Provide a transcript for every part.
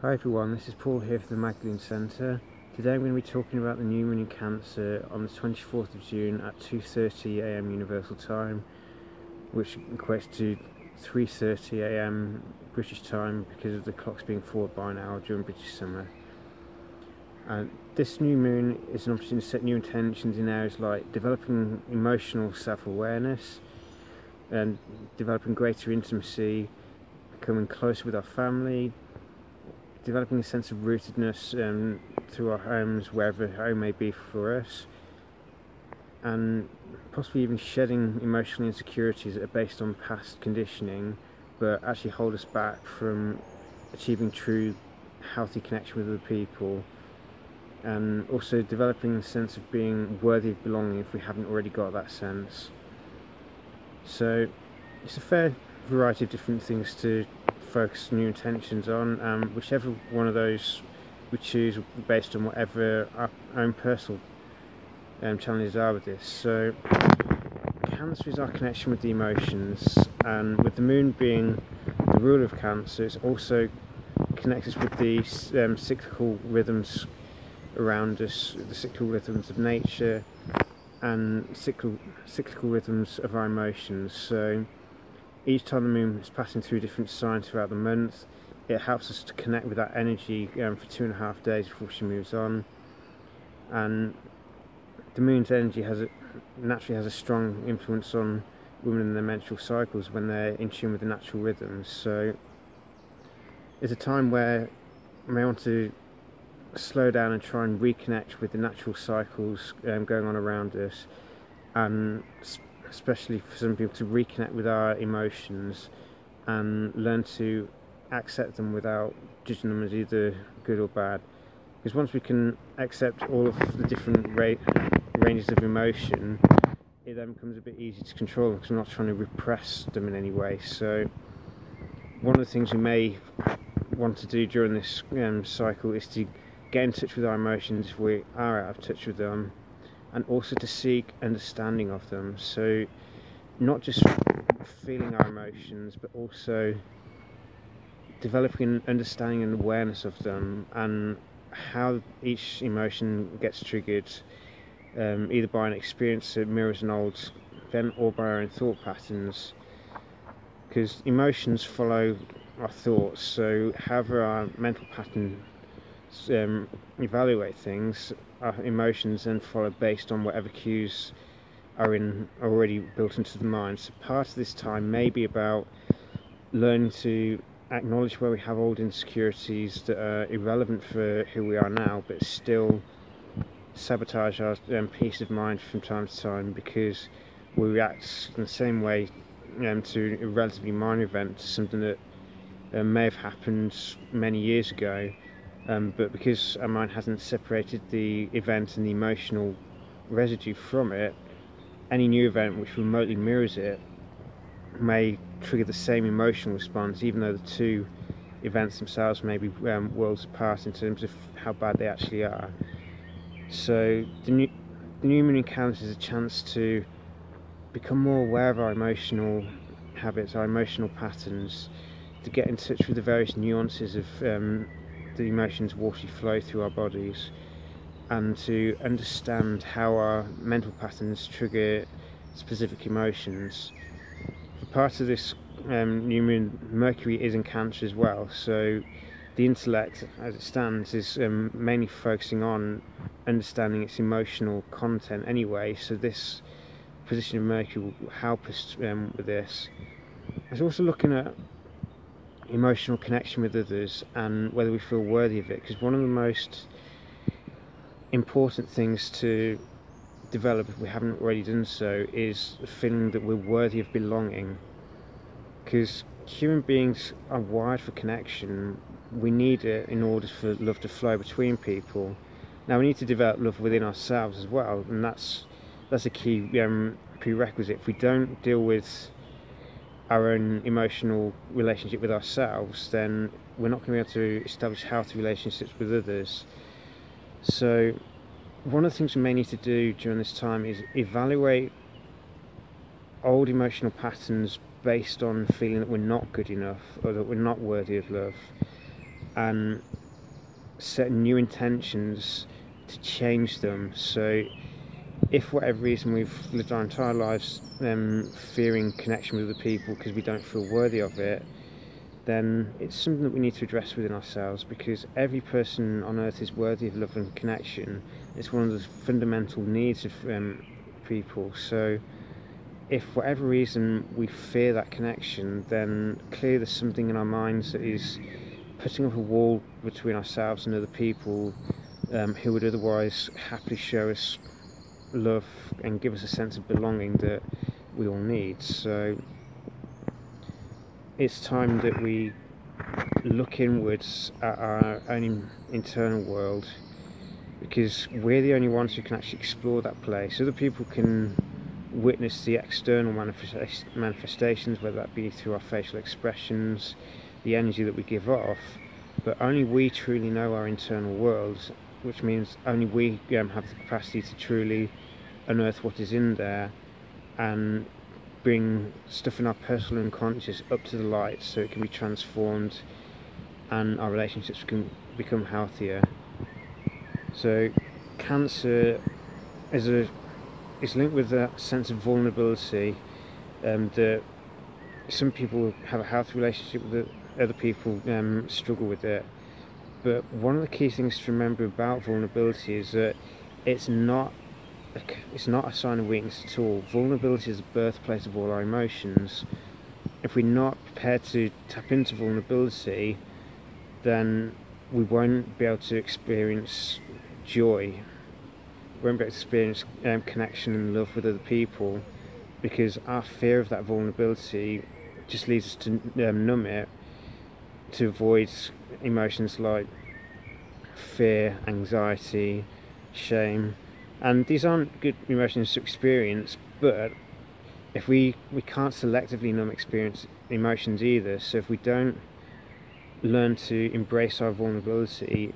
Hi everyone, this is Paul here from the Magdalene Centre. Today I'm going to be talking about the new moon in Cancer on the 24th of June at 2:30 AM Universal Time, which equates to 3:30 AM British Time because of the clocks being forward by an hour during British summer. This new moon is an opportunity to set new intentions in areas like developing emotional self-awareness and developing greater intimacy, becoming closer with our family, developing a sense of rootedness through our homes, wherever home may be for us, and possibly even shedding emotional insecurities that are based on past conditioning but actually hold us back from achieving true healthy connection with other people, and also developing a sense of being worthy of belonging if we haven't already got that sense. So it's a fair variety of different things to focus new intentions on, whichever one of those we choose will be based on whatever our own personal challenges are with this. So Cancer is our connection with the emotions, and with the moon being the ruler of Cancer, it also connects us with the cyclical rhythms around us, the cyclical rhythms of nature and cyclical rhythms of our emotions. So each time the moon is passing through different signs throughout the month, it helps us to connect with that energy for 2.5 days before she moves on. And the moon's energy naturally has a strong influence on women and their menstrual cycles when they're in tune with the natural rhythms. So it's a time where we may want to slow down and try and reconnect with the natural cycles going on around us, and especially for some people to reconnect with our emotions and learn to accept them without judging them as either good or bad. Because once we can accept all of the different ranges of emotion, it then becomes a bit easier to control them because we're not trying to repress them in any way. So one of the things we may want to do during this cycle is to get in touch with our emotions if we are out of touch with them, and also to seek understanding of them. So not just feeling our emotions, but also developing an understanding and awareness of them and how each emotion gets triggered, either by an experience that mirrors an old event or by our own thought patterns. Because emotions follow our thoughts, so however our mental patterns evaluate things, our emotions then follow based on whatever cues are already built into the mind. So part of this time may be about learning to acknowledge where we have old insecurities that are irrelevant for who we are now, but still sabotage our peace of mind from time to time because we react in the same way to a relatively minor event, to something that may have happened many years ago. But because our mind hasn't separated the event and the emotional residue from it, any new event which remotely mirrors it may trigger the same emotional response, even though the two events themselves may be worlds apart in terms of how bad they actually are. So the new moon in Cancer is a chance to become more aware of our emotional habits, our emotional patterns, to get in touch with the various nuances of the emotions waterly flow through our bodies, and to understand how our mental patterns trigger specific emotions. For part of this new moon, Mercury is in Cancer as well, so the intellect as it stands is mainly focusing on understanding its emotional content anyway, so this position of Mercury will help us with this. It's also looking at emotional connection with others and whether we feel worthy of it, because one of the most important things to develop, if we haven't already done so, is the feeling that we're worthy of belonging. Because human beings are wired for connection. We need it in order for love to flow between people. Now we need to develop love within ourselves as well, and that's a key prerequisite. If we don't deal with our own emotional relationship with ourselves, then we're not going to be able to establish healthy relationships with others. So one of the things we may need to do during this time is evaluate old emotional patterns based on feeling that we're not good enough or that we're not worthy of love, and set new intentions to change them. So if for whatever reason we've lived our entire lives fearing connection with other people because we don't feel worthy of it, then it's something that we need to address within ourselves, because every person on earth is worthy of love and connection. It's one of the fundamental needs of people. So if for whatever reason we fear that connection, then clearly there's something in our minds that is putting up a wall between ourselves and other people who would otherwise happily show us love and give us a sense of belonging that we all need. So it's time that we look inwards at our own internal world, because we're the only ones who can actually explore that place. Other people can witness the external manifestations, whether that be through our facial expressions, the energy that we give off, but only we truly know our internal world, which means only we have the capacity to truly unearth what is in there and bring stuff in our personal unconscious up to the light so it can be transformed and our relationships can become healthier. So cancer is linked with that sense of vulnerability, that some people have a healthy relationship with it, other people struggle with it. But one of the key things to remember about vulnerability is that it's not a sign of weakness at all. Vulnerability is the birthplace of all our emotions. If we're not prepared to tap into vulnerability, then we won't be able to experience joy. We won't be able to experience connection and love with other people, because our fear of that vulnerability just leads us to numb it, to avoid emotions like fear, anxiety, shame. And these aren't good emotions to experience, but if we can't selectively numb experience emotions either. So if we don't learn to embrace our vulnerability,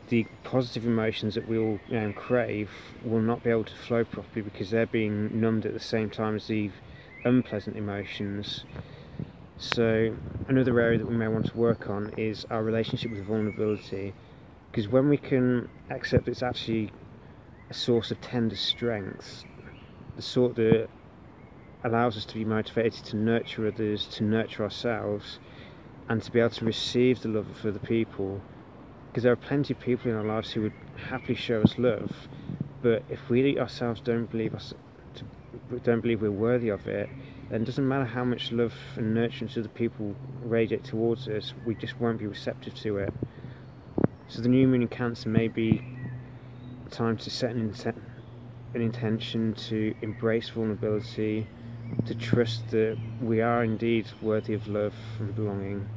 the positive emotions that we all crave will not be able to flow properly, because they're being numbed at the same time as the unpleasant emotions. So another area that we may want to work on is our relationship with vulnerability, because when we can accept it's actually a source of tender strength, the sort that allows us to be motivated to nurture others, to nurture ourselves, and to be able to receive the love of other people. Because there are plenty of people in our lives who would happily show us love, but if we ourselves don't believe we're worthy of it, then it doesn't matter how much love and nurturance other people radiate towards us, we just won't be receptive to it. So the new moon in Cancer may be time to set an intention to embrace vulnerability, to trust that we are indeed worthy of love and belonging,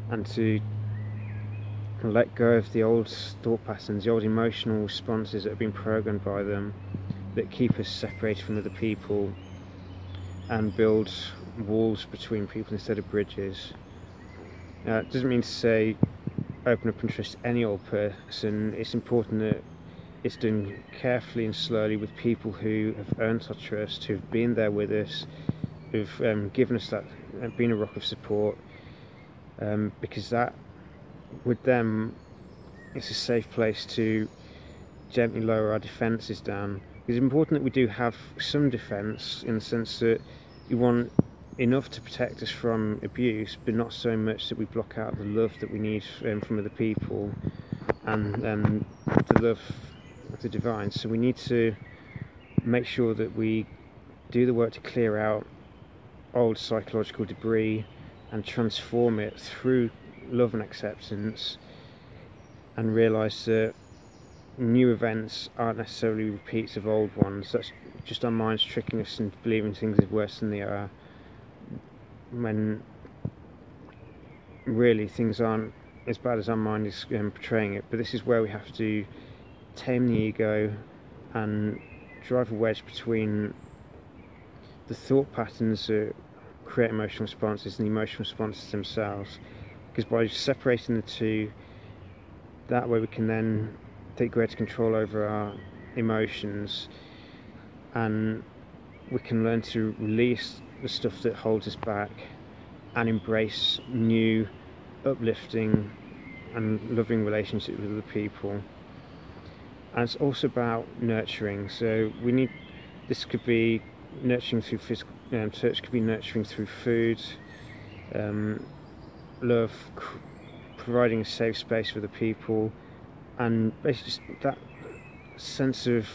and to let go of the old thought patterns, the old emotional responses that have been programmed by them, that keep us separated from other people, and build walls between people instead of bridges. It doesn't mean to say open up and trust any old person. It's important that it's done carefully and slowly with people who have earned our trust, who've been there with us, who've given us that, been a rock of support, because that, with them, it's a safe place to gently lower our defences down. It's important that we do have some defence, in the sense that we want enough to protect us from abuse, but not so much that we block out the love that we need from other people and the love of the divine. So we need to make sure that we do the work to clear out old psychological debris and transform it through love and acceptance, and realise that new events aren't necessarily repeats of old ones. That's just our minds tricking us into believing things are worse than they are, when really things aren't as bad as our mind is portraying it. But this is where we have to tame the ego and drive a wedge between the thought patterns that create emotional responses and the emotional responses themselves, because by separating the two, that way we can then take greater control over our emotions, and we can learn to release the stuff that holds us back and embrace new uplifting and loving relationships with other people. And it's also about nurturing. So this could be nurturing through physical, church could be nurturing through food, love, providing a safe space for the people, and basically just that sense of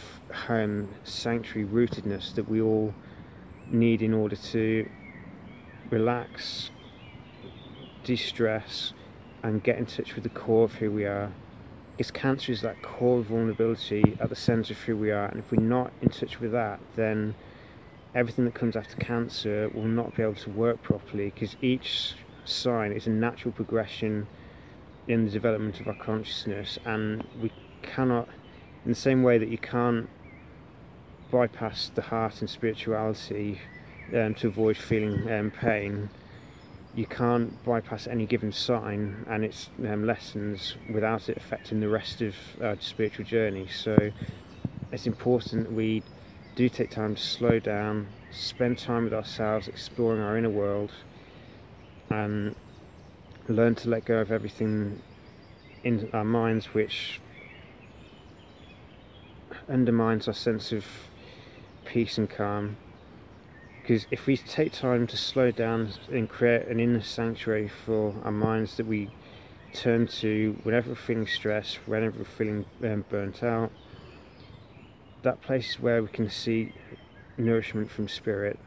home, sanctuary, rootedness that we all need in order to relax, de-stress, and get in touch with the core of who we are. Because cancer is that core vulnerability at the centre of who we are, and if we're not in touch with that, then everything that comes after cancer will not be able to work properly, because each sign is a natural progression in the development of our consciousness, and we cannot, in the same way that you can't bypass the heart and spirituality to avoid feeling pain, you can't bypass any given sign and its lessons without it affecting the rest of our spiritual journey. So it's important that we do take time to slow down, spend time with ourselves, exploring our inner world, and learn to let go of everything in our minds which undermines our sense of peace and calm. Because if we take time to slow down and create an inner sanctuary for our minds that we turn to whenever we're feeling stressed, whenever we're feeling burnt out, that place is where we can see nourishment from spirit.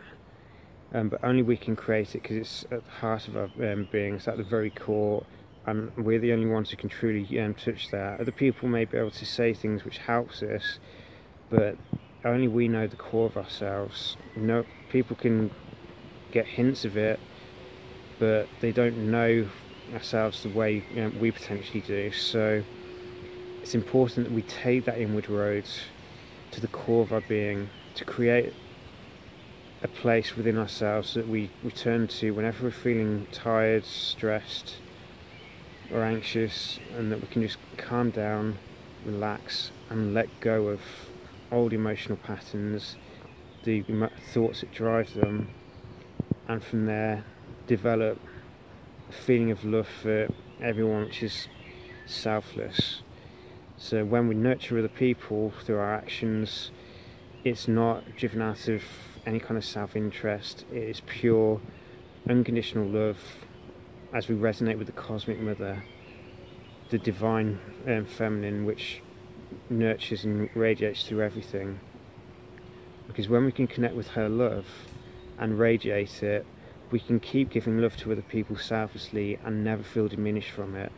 But only we can create it, because it's at the heart of our being, it's at the very core, and we're the only ones who can truly touch that. Other people may be able to say things which helps us, but only we know the core of ourselves. No, people can get hints of it, but they don't know ourselves the way we potentially do. So it's important that we take that inward road to the core of our being, to create a place within ourselves that we return to whenever we're feeling tired, stressed, or anxious, and that we can just calm down, relax, and let go of old emotional patterns, the thoughts that drive them, and from there develop a feeling of love for everyone which is selfless. So when we nurture other people through our actions, it's not driven out of any kind of self-interest. It is pure, unconditional love as we resonate with the Cosmic Mother, the divine feminine, which nurtures and radiates through everything. Because when we can connect with her love and radiate it, we can keep giving love to other people selflessly and never feel diminished from it.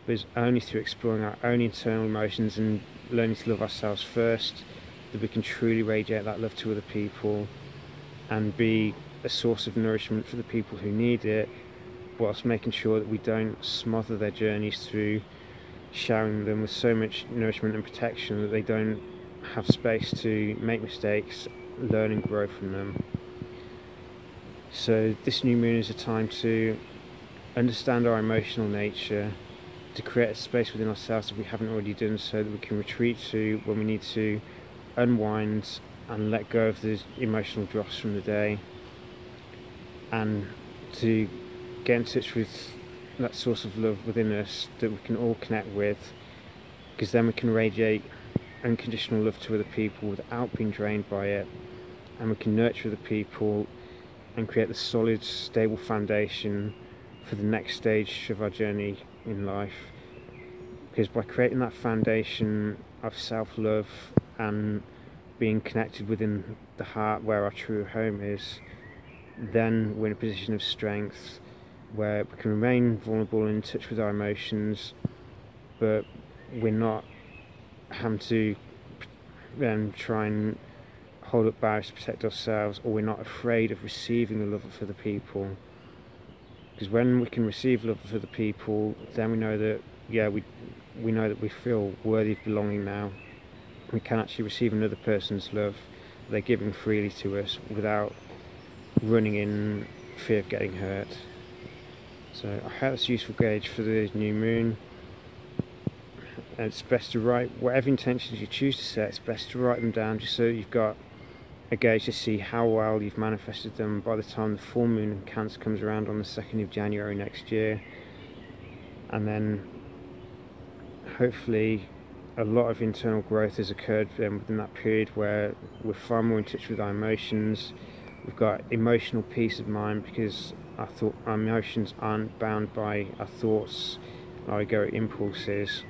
But it's only through exploring our own internal emotions and learning to love ourselves first that we can truly radiate that love to other people and be a source of nourishment for the people who need it, whilst making sure that we don't smother their journeys through showering them with so much nourishment and protection that they don't have space to make mistakes, learn and grow from them. So this new moon is a time to understand our emotional nature, to create a space within ourselves if we haven't already done so, that we can retreat to when we need to unwind and let go of the emotional dross from the day, and to get in touch with that source of love within us that we can all connect with, because then we can radiate unconditional love to other people without being drained by it, and we can nurture other people and create the solid, stable foundation for the next stage of our journey in life. Because by creating that foundation of self-love and being connected within the heart where our true home is, then we're in a position of strength where we can remain vulnerable and in touch with our emotions, but we're not having to try and hold up barriers to protect ourselves, or we're not afraid of receiving the love of other people. Because when we can receive love of other people, then we know that, we know that we feel worthy of belonging now. We can actually receive another person's love. They're giving freely to us without running in fear of getting hurt. So I hope that's a useful gauge for the new moon. And it's best to write whatever intentions you choose to set, it's best to write them down just so you've got a gauge to see how well you've manifested them by the time the full moon in Cancer comes around on the 2nd of January next year. and then hopefully a lot of internal growth has occurred within that period, where we're far more in touch with our emotions. We've got emotional peace of mind because our emotions aren't bound by our thoughts, our egoic impulses,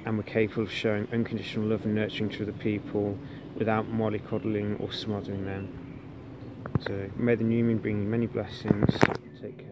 and we're capable of showing unconditional love and nurturing to other people without mollycoddling or smothering them. So may the new moon bring you many blessings. Take care.